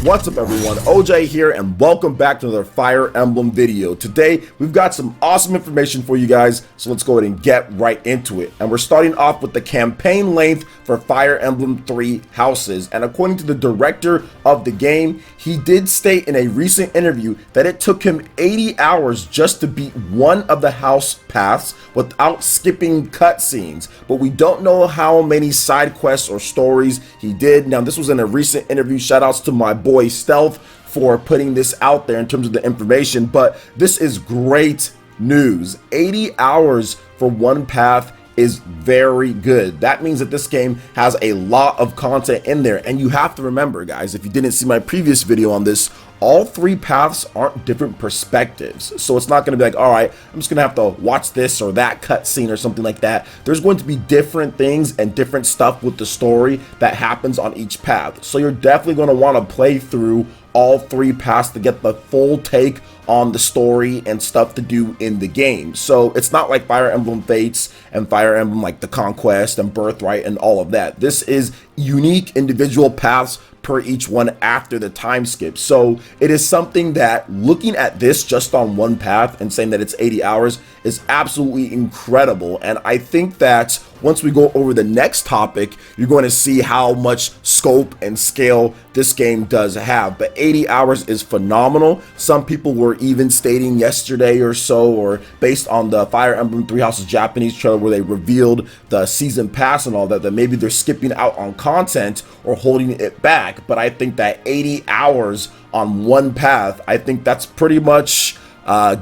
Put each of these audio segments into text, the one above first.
What's up everyone, OJ here and welcome back to another Fire Emblem video. Today we've got some awesome information for you guys, so let's go ahead and get right into it. And we're starting off with the campaign length for Fire Emblem 3 Houses, and according to the director of the game, he did state in a recent interview that it took him 80 hours just to beat one of the house paths without skipping cutscenes, but we don't know how many side quests or stories he did. Now this was in a recent interview. Shoutouts to my boy Stealth for putting this out there in terms of the information, but this is great news. 80 hours for one path is very good. That means that this game has a lot of content in there, and you have to remember, guys, if you didn't see my previous video on this, all three paths aren't different perspectives, so it's not going to be like, all right, I'm just gonna have to watch this or that cutscene or something like that. There's going to be different things and different stuff with the story that happens on each path, so you're definitely going to want to play through all three paths to get the full take on the story and stuff to do in the game. So it's not like Fire Emblem Fates and Fire Emblem like the Conquest and Birthright and all of that. This is unique individual paths per each one after the time skip. So it is something that, looking at this just on one path and saying that it's 80 hours is absolutely incredible. And I think that once we go over the next topic, you're going to see how much scope and scale this game does have. But 80 hours is phenomenal. Some people were even stating yesterday or so, or based on the Fire Emblem 3 Houses Japanese trailer where they revealed the season pass and all that, that maybe they're skipping out on content or holding it back. But I think that 80 hours on one path, I think that's pretty much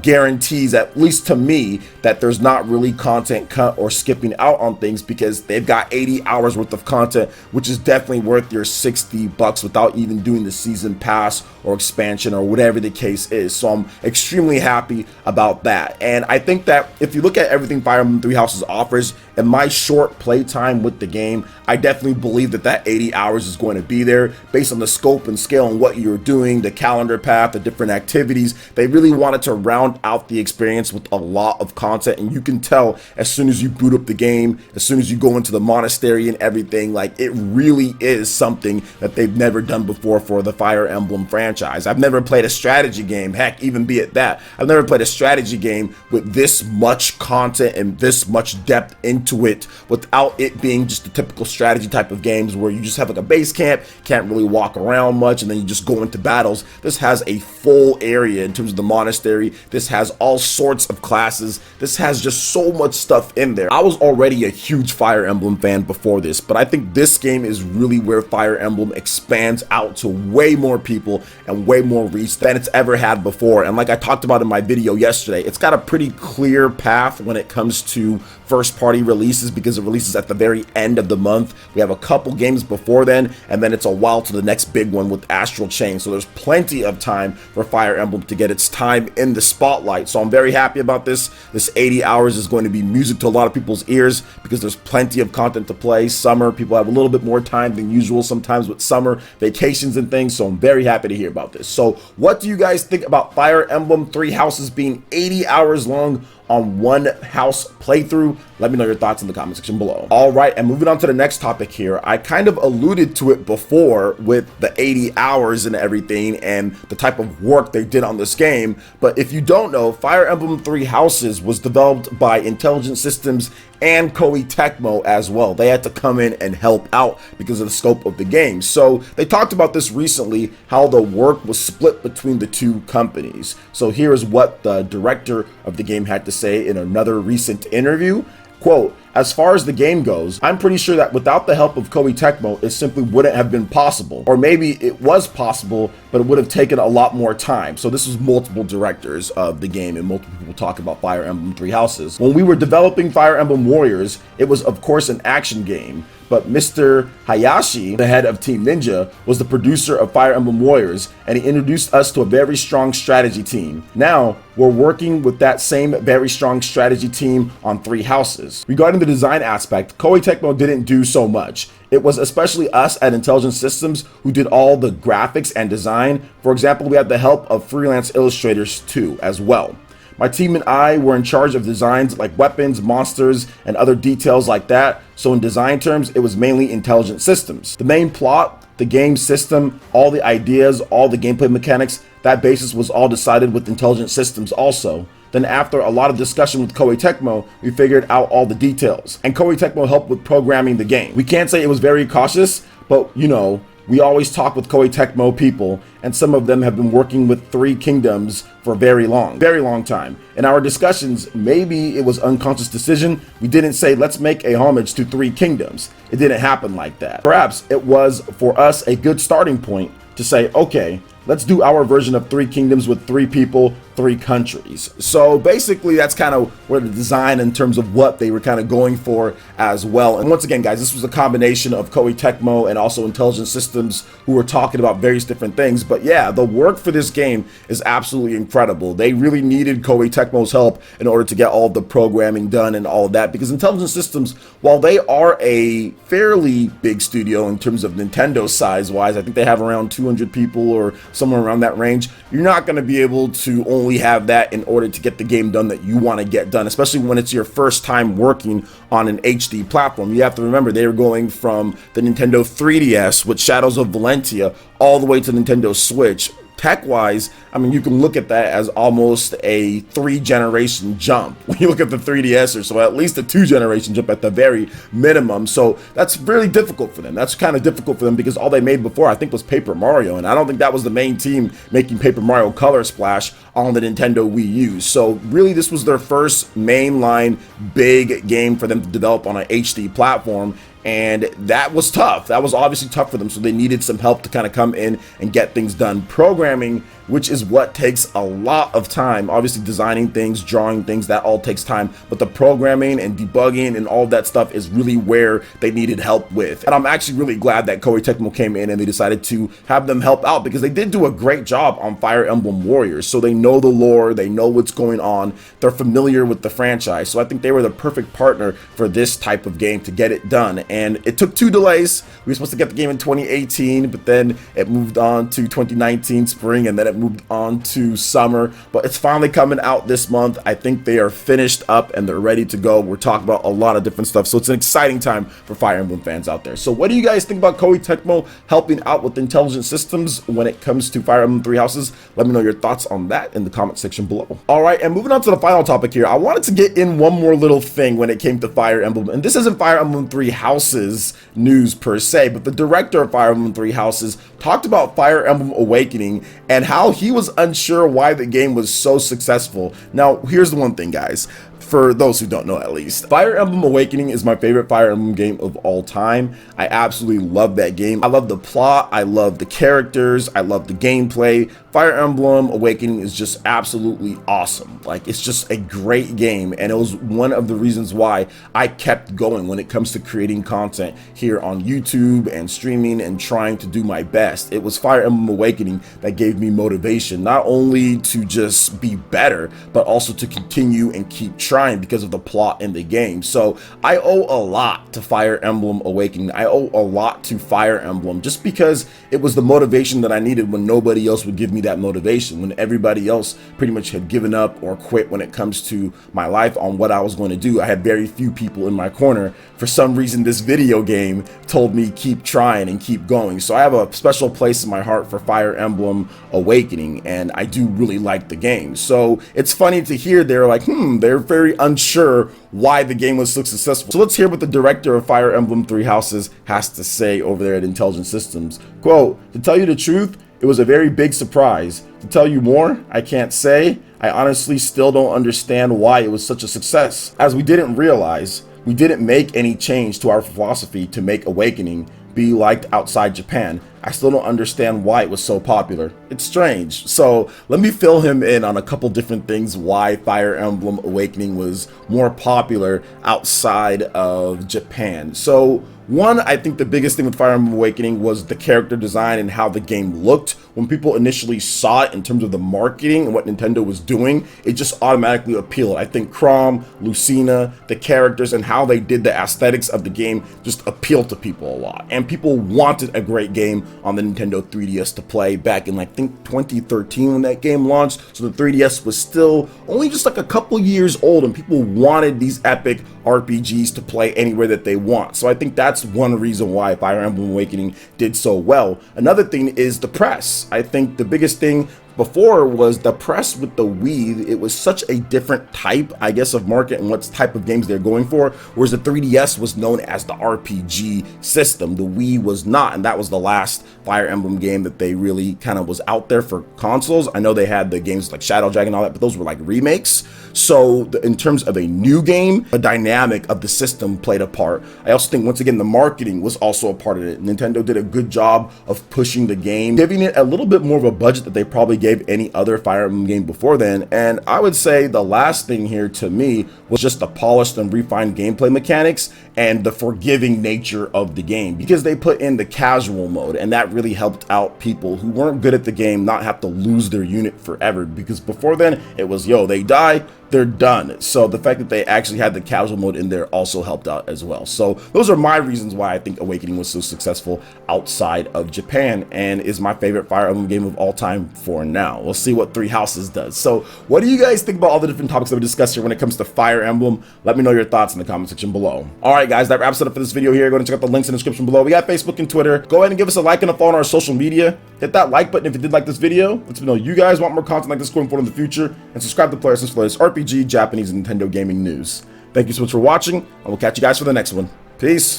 guarantees, at least to me, that there's not really content cut or skipping out on things, because they've got 80 hours worth of content, which is definitely worth your $60 without even doing the season pass or expansion or whatever the case is. So I'm extremely happy about that. And I think that if you look at everything Fire Emblem 3 Houses offers, in my short play time with the game, I definitely believe that that 80 hours is going to be there based on the scope and scale and what you're doing, the calendar path, the different activities. They really wanted to round out the experience with a lot of content, and you can tell as soon as you boot up the game, as soon as you go into the monastery and everything, like, it really is something that they've never done before for the Fire Emblem franchise. I've never played a strategy game, heck, even be it that, I've never played a strategy game with this much content and this much depth into it without it being just the typical strategy type of games where you just have like a base camp, can't really walk around much, and then you just go into battles. This has a full area in terms of the monastery. This has all sorts of classes. This has just so much stuff in there. I was already a huge Fire Emblem fan before this, but I think this game is really where Fire Emblem expands out to way more people and way more reach than it's ever had before. And like I talked about in my video yesterday, it's got a pretty clear path when it comes to first party releases, because it releases at the very end of the month. We have a couple games before then, and then it's a while to the next big one with Astral Chain. So there's plenty of time for Fire Emblem to get its time in the spotlight. So I'm very happy about this. This 80 hours is going to be music to a lot of people's ears because there's plenty of content to play. Summer, people have a little bit more time than usual sometimes with summer vacations and things. So I'm very happy to hear about this. So what do you guys think about Fire Emblem 3 Houses being 80 hours long on one house playthrough? Let me know your thoughts in the comment section below. All right, and moving on to the next topic here. I kind of alluded to it before with the 80 hours and everything and the type of work they did on this game, but if you don't know, Fire Emblem 3 Houses was developed by Intelligent Systems and Koei Tecmo as well. They had to come in and help out because of the scope of the game. So they talked about this recently, how the work was split between the two companies. So here is what the director of the game had to say in another recent interview. Quote, "As far as the game goes, I'm pretty sure that without the help of Koei Tecmo, it simply wouldn't have been possible. Or maybe it was possible, but it would have taken a lot more time." So this was multiple directors of the game and multiple people talk about Fire Emblem 3 Houses. "When we were developing Fire Emblem Warriors, it was of course an action game. But Mr. Hayashi, the head of Team Ninja, was the producer of Fire Emblem Warriors, and he introduced us to a very strong strategy team. Now, we're working with that same very strong strategy team on 3 Houses. Regarding the design aspect, Koei Tecmo didn't do so much. It was especially us at Intelligent Systems who did all the graphics and design. For example, we had the help of freelance illustrators too, as well. My team and I were in charge of designs like weapons, monsters, and other details like that. So in design terms, it was mainly intelligent systems. The main plot, the game system, all the ideas, all the gameplay mechanics, that basis was all decided with intelligent systems also. Then after a lot of discussion with Koei Tecmo, we figured out all the details. And Koei Tecmo helped with programming the game. We can't say it was very cautious, but you know, we always talk with Koei Tecmo people, and some of them have been working with Three Kingdoms for a very long time. In our discussions, maybe it was unconscious decision. We didn't say, let's make a homage to Three Kingdoms. It didn't happen like that. Perhaps it was, for us, a good starting point to say, okay, let's do our version of Three Kingdoms with 3 people, 3 countries. So basically that's kind of where the design in terms of what they were kind of going for as well. And once again, guys, this was a combination of Koei Tecmo and also Intelligent Systems who were talking about various different things. But yeah, the work for this game is absolutely incredible. They really needed Koei Tecmo's help in order to get all of the programming done and all of that, because Intelligent Systems, while they are a fairly big studio in terms of Nintendo size wise, I think they have around 200 people or somewhere around that range, you're not going to be able to only have that in order to get the game done that you want to get done, especially when it's your first time working on an HD platform. You have to remember they were going from the Nintendo 3DS with Shadows of Valentia all the way to Nintendo Switch. Tech-wise, I mean, you can look at that as almost a 3-generation jump when you look at the 3DS, or so at least a 2-generation jump at the very minimum. So that's really difficult for them. That's kind of difficult for them because all they made before, I think, was Paper Mario, and I don't think that was the main team making Paper Mario Color Splash on the Nintendo Wii U. So really, this was their first mainline big game for them to develop on an HD platform. And that was tough. That was obviously tough for them. So they needed some help to kind of come in and get things done. Programming, which is what takes a lot of time. Obviously designing things, drawing things, that all takes time. But the programming and debugging and all that stuff is really where they needed help with. And I'm actually really glad that Koei Tecmo came in and they decided to have them help out, because they did do a great job on Fire Emblem Warriors. So they know the lore, they know what's going on, they're familiar with the franchise. So I think they were the perfect partner for this type of game to get it done. And it took 2 delays. We were supposed to get the game in 2018, but then it moved on to 2019 spring, and then it moved on to summer. But it's finally coming out this month. I think they are finished up and they're ready to go. We're talking about a lot of different stuff. So it's an exciting time for Fire Emblem fans out there. So what do you guys think about Koei Tecmo helping out with Intelligent Systems when it comes to Fire Emblem 3 Houses? Let me know your thoughts on that in the comment section below. All right, and moving on to the final topic here, I wanted to get in one more little thing when it came to Fire Emblem. And this isn't Fire Emblem 3 Houses news per se, but the director of Fire Emblem 3 Houses talked about Fire Emblem Awakening and how he was unsure why the game was so successful. Now, here's the one thing, guys. For those who don't know, at least, Fire Emblem Awakening is my favorite Fire Emblem game of all time. I absolutely love that game. I love the plot, I love the characters, I love the gameplay. Fire Emblem Awakening is just absolutely awesome. Like, it's just a great game, and it was one of the reasons why I kept going when it comes to creating content here on YouTube and streaming and trying to do my best. It was Fire Emblem Awakening that gave me motivation, not only to just be better, but also to continue and keep trying because of the plot in the game. So I owe a lot to Fire Emblem Awakening. I owe a lot to Fire Emblem just because it was the motivation that I needed when nobody else would give me that motivation, when everybody else pretty much had given up or quit when it comes to my life on what I was going to do. I had very few people in my corner. For some reason, this video game told me keep trying and keep going. So I have a special place in my heart for Fire Emblem Awakening, and I do really like the game. So it's funny to hear they're like, they're very unsure why the game was so successful. So let's hear what the director of Fire Emblem 3 Houses has to say over there at Intelligent Systems. Quote, "To tell you the truth, it was a very big surprise. To tell you more, I can't say. I honestly still don't understand why it was such a success, as we didn't realize we didn't make any change to our philosophy to make Awakening be liked outside Japan. I still don't understand why it was so popular. It's strange." So let me fill him in on a couple different things why Fire Emblem Awakening was more popular outside of Japan. So one, I think the biggest thing with Fire Emblem Awakening was the character design and how the game looked. When people initially saw it in terms of the marketing and what Nintendo was doing, it just automatically appealed. I think Chrom, Lucina, the characters, and how they did the aesthetics of the game just appealed to people a lot. And people wanted a great game on the Nintendo 3DS to play back in, like, I think 2013 when that game launched. So the 3DS was still only just like a couple years old, and people wanted these epic RPGs to play anywhere that they want. So I think that's one reason why Fire Emblem Awakening did so well. Another thing is the press. I think the biggest thing before was the press with the Wii. It was such a different type, I guess, of market and what type of games they're going for, whereas the 3DS was known as the RPG system. The Wii was not, and that was the last Fire Emblem game that they really kind of was out there for consoles. I know they had the games like Shadow Dragon and all that, but those were like remakes. So in terms of a new game, the dynamic of the system played a part. I also think, once again, the marketing was also a part of it. Nintendo did a good job of pushing the game, giving it a little bit more of a budget that they probably gave any other Fire Emblem game before then. And I would say the last thing here to me was just the polished and refined gameplay mechanics and the forgiving nature of the game, because they put in the casual mode, and that really helped out people who weren't good at the game not have to lose their unit forever, because before then it was, yo, they die, they're done. So the fact that they actually had the casual mode in there also helped out as well. So those are my reasons why I think Awakening was so successful outside of Japan, and is my favorite Fire Emblem game of all time for now. We'll see what Three Houses does. So what do you guys think about all the different topics that we discussed here when it comes to Fire Emblem? Let me know your thoughts in the comment section below. All right, guys, that wraps it up for this video here. Go ahead and check out the links in the description below. We got Facebook and Twitter. Go ahead and give us a like and a follow on our social media. Hit that like button if you did like this video. Let me know you guys want more content like this going forward in the future, and subscribe to PlayerEssence for latest RPG, Japanese, and Nintendo gaming news. Thank you so much for watching, and we'll catch you guys for the next one. Peace.